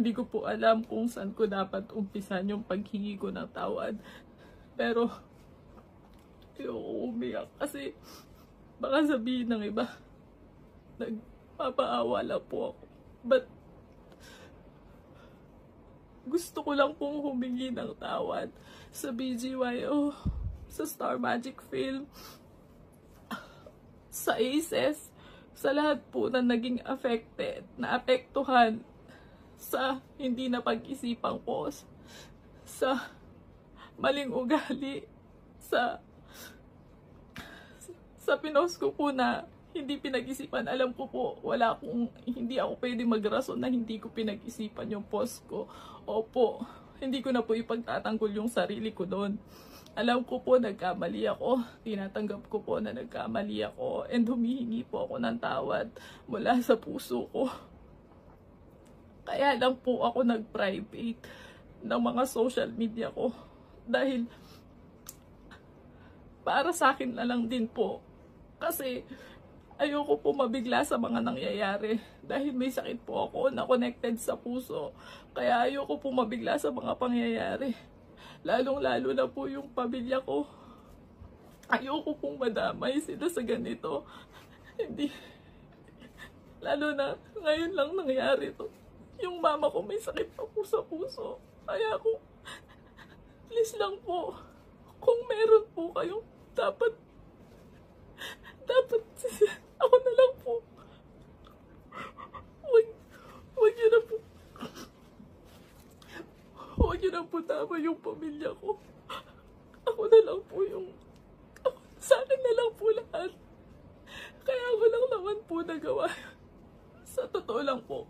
Hindi ko po alam kung saan ko dapat umpisan yung paghingi ko ng tawad. Pero, ayoko umiyak kasi baka sabihin ng iba, nagpapaawa lang po ako. But, gusto ko lang pong humingi ng tawad sa BGYO, sa Star Magic Film, sa ACES, sa lahat po na naging affected, na apektuhan sa hindi na pag-isipang ko, sa maling ugali, sa pinost ko po na hindi pinag-isipan. Alam ko po, hindi ako pwede magrason na hindi ko pinag-isipan yung post ko. Opo, hindi ko na po ipagtatanggol yung sarili ko doon. Alam ko po, nagkamali ako. Tinatanggap ko po na nagkamali ako. And humihingi po ako ng tawad mula sa puso ko. Kaya lang po ako nag-private ng mga social media ko. Dahil para sa akin na lang din po. Kasi ayoko po mabigla sa mga nangyayari. Dahil may sakit po ako na connected sa puso. Kaya ayoko po mabigla sa mga pangyayari. Lalong-lalo na po yung pamilya ko. Ayoko pong madamay sila sa ganito. Hindi. Lalo na ngayon lang nangyari to. Yung mama ko may sakit pa po sa puso. Kaya ako, please lang po, kung meron po kayong dapat, ako na lang po. Huwag niyo na po. Huwag niyo na po tama yung pamilya ko. Ako na lang po sa akin na lang po lahat. Kaya ako lang naman po nagawa. Sa totoo lang po,